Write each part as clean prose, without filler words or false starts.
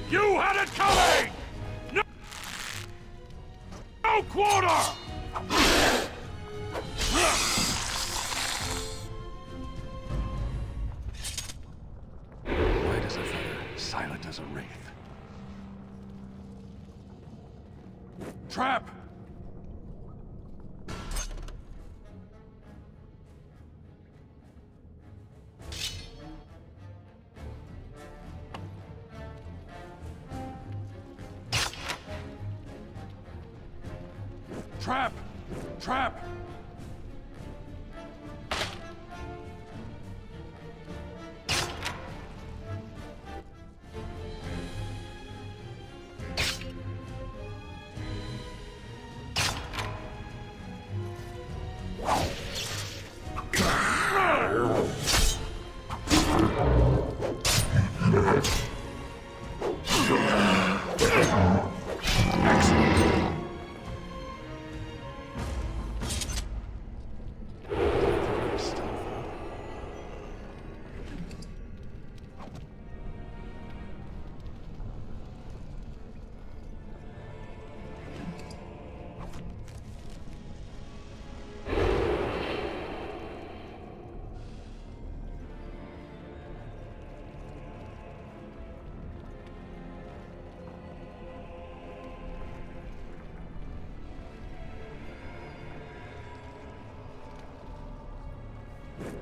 You had it coming! No, no quarter! Light as a feather, silent as a wraith. Trap! Trap! Trap!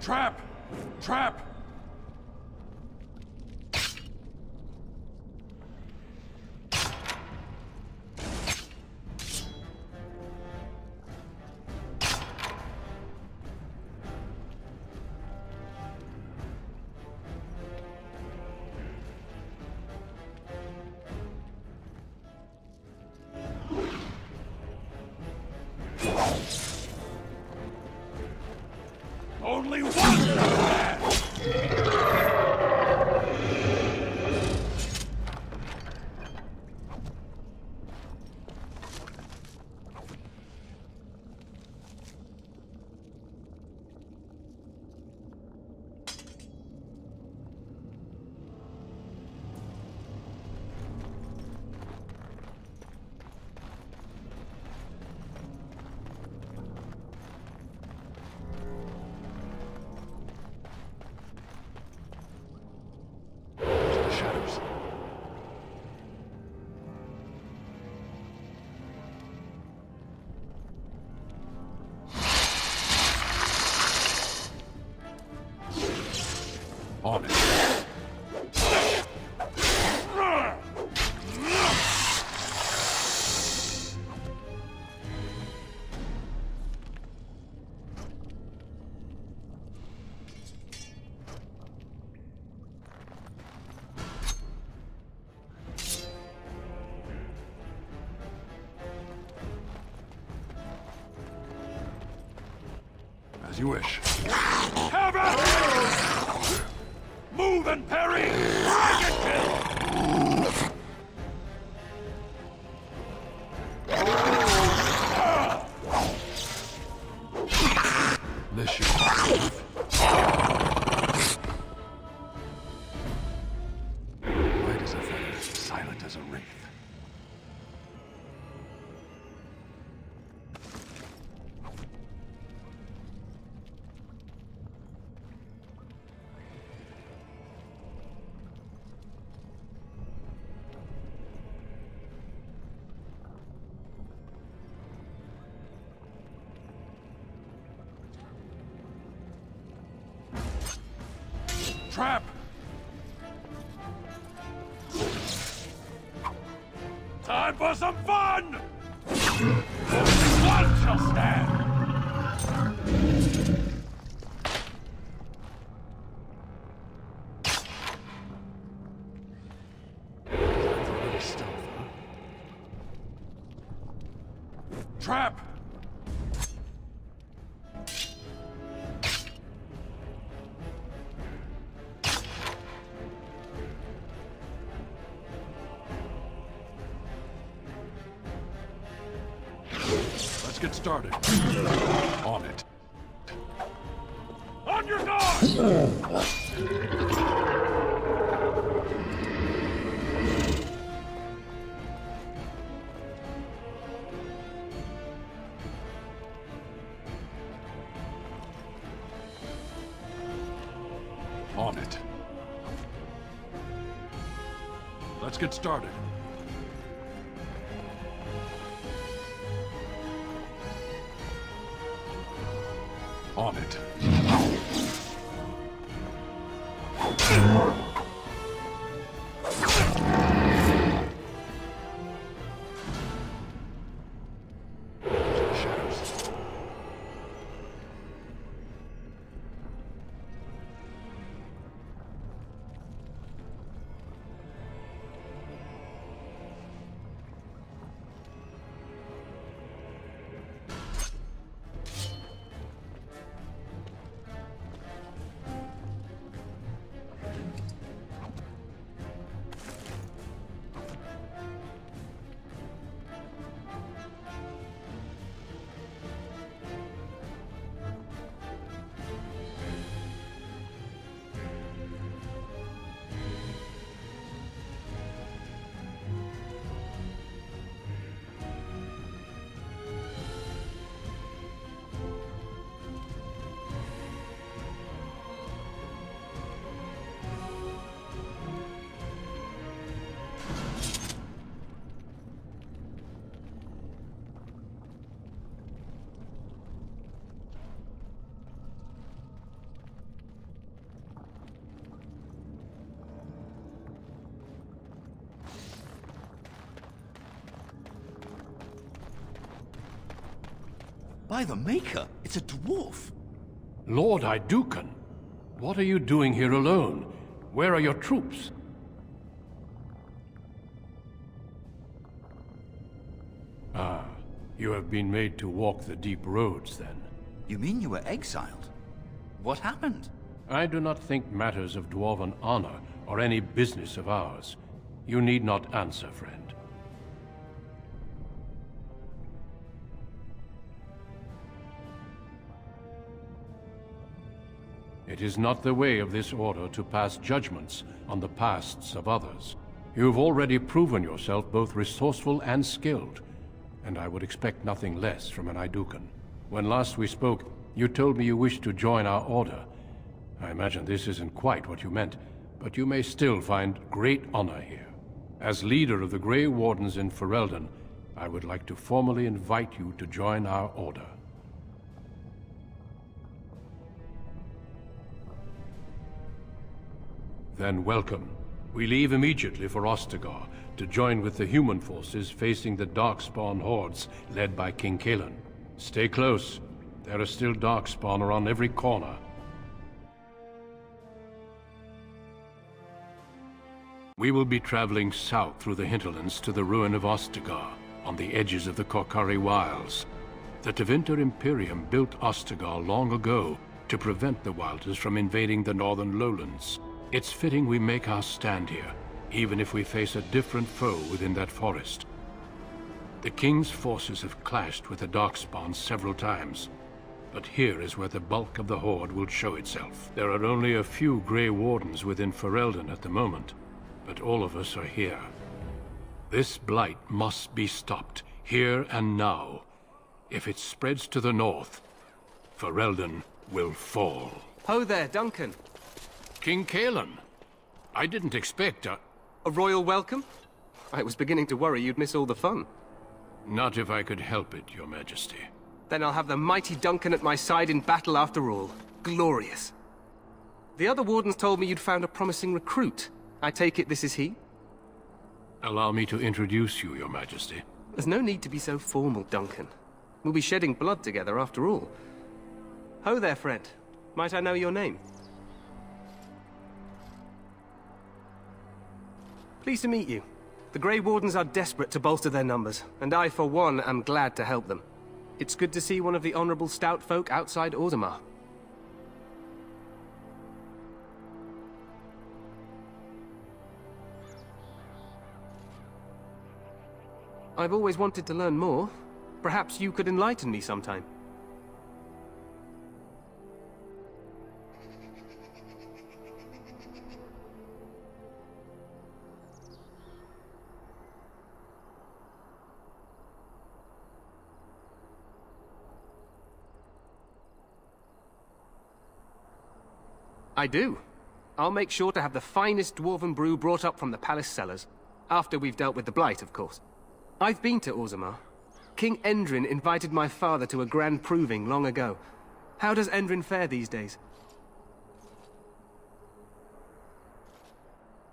Trap! Trap! Only one left! On it. As you wish. Have at it! Move and parry! Make it kill! This should be enough. Light as a feather, silent as a wraith. Trap! Time for some fun! Only one shall stand! Trap! Let's get started. On it. On your guard! Let's get started. On it. By the Maker, it's a dwarf. Lord Idukan, what are you doing here alone? Where are your troops? Ah, you have been made to walk the deep roads, then. You mean you were exiled? What happened? I do not think matters of dwarven honor are any business of ours. You need not answer, friend. It is not the way of this order to pass judgments on the pasts of others. You've already proven yourself both resourceful and skilled, and I would expect nothing less from an Idukan. When last we spoke, you told me you wished to join our order. I imagine this isn't quite what you meant, but you may still find great honor here. As leader of the Grey Wardens in Ferelden, I would like to formally invite you to join our order. Then welcome. We leave immediately for Ostagar to join with the human forces facing the Darkspawn hordes led by King Kaelan. Stay close. There are still Darkspawn around every corner. We will be traveling south through the hinterlands to the ruin of Ostagar, on the edges of the Korcari Wilds. The Tevinter Imperium built Ostagar long ago to prevent the Wilders from invading the northern lowlands. It's fitting we make our stand here, even if we face a different foe within that forest. The King's forces have clashed with the Darkspawn several times, but here is where the bulk of the Horde will show itself. There are only a few Grey Wardens within Ferelden at the moment, but all of us are here. This blight must be stopped, here and now. If it spreads to the north, Ferelden will fall. Ho there, Duncan. King Kaelan, I didn't expect a royal welcome? I was beginning to worry you'd miss all the fun. Not if I could help it, Your Majesty. Then I'll have the mighty Duncan at my side in battle after all. Glorious. The other wardens told me you'd found a promising recruit. I take it this is he? Allow me to introduce you, Your Majesty. There's no need to be so formal, Duncan. We'll be shedding blood together after all. Ho there, friend. Might I know your name? Pleased to meet you. The Grey Wardens are desperate to bolster their numbers, and I, for one, am glad to help them. It's good to see one of the honorable stout folk outside Ordomar. I've always wanted to learn more. Perhaps you could enlighten me sometime. I do. I'll make sure to have the finest dwarven brew brought up from the palace cellars. After we've dealt with the Blight, of course. I've been to Orzammar. King Endrin invited my father to a grand proving long ago. How does Endrin fare these days?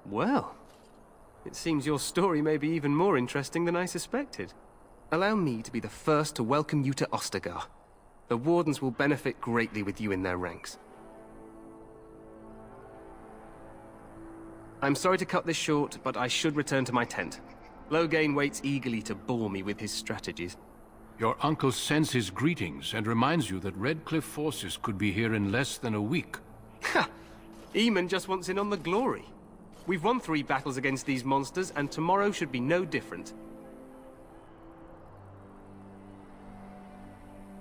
Well, it seems your story may be even more interesting than I suspected. Allow me to be the first to welcome you to Ostagar. The Wardens will benefit greatly with you in their ranks. I'm sorry to cut this short, but I should return to my tent. Loghain waits eagerly to bore me with his strategies. Your uncle sends his greetings and reminds you that Redcliffe forces could be here in less than a week. Ha! Eamon just wants in on the glory. We've won 3 battles against these monsters, and tomorrow should be no different.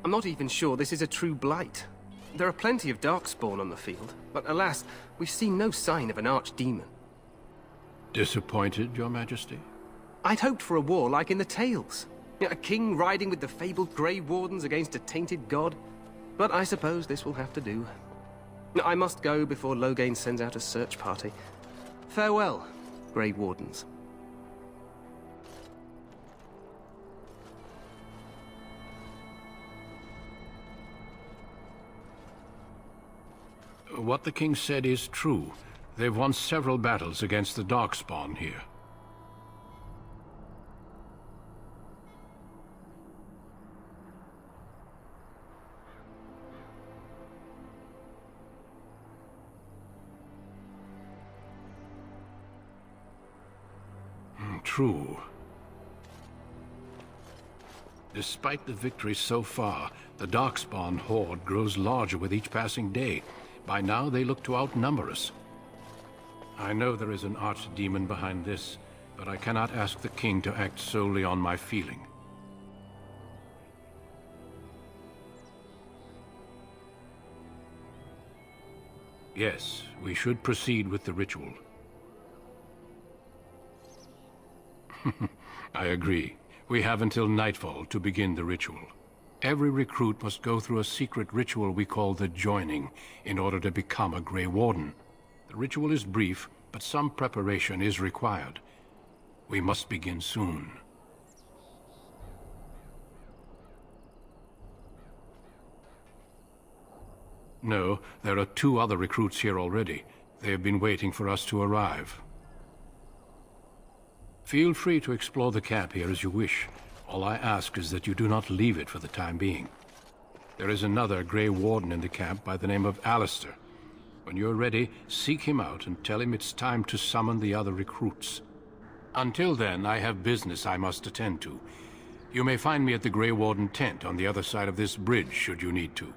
I'm not even sure this is a true Blight. There are plenty of Darkspawn on the field, but alas, we've seen no sign of an archdemon. Disappointed, Your Majesty? I'd hoped for a war like in the tales. A king riding with the fabled Grey Wardens against a tainted god. But I suppose this will have to do. I must go before Loghain sends out a search party. Farewell, Grey Wardens. What the king said is true. They've won several battles against the Darkspawn here. True. Despite the victory so far, the Darkspawn horde grows larger with each passing day. By now, they look to outnumber us. I know there is an archdemon behind this, but I cannot ask the king to act solely on my feeling. Yes, we should proceed with the ritual. I agree. We have until nightfall to begin the ritual. Every recruit must go through a secret ritual we call the Joining in order to become a Grey Warden. The ritual is brief, but some preparation is required. We must begin soon. No, there are 2 other recruits here already. They have been waiting for us to arrive. Feel free to explore the camp here as you wish. All I ask is that you do not leave it for the time being. There is another Grey Warden in the camp by the name of Alistair. When you're ready, seek him out and tell him it's time to summon the other recruits. Until then, I have business I must attend to. You may find me at the Grey Warden tent on the other side of this bridge, should you need to.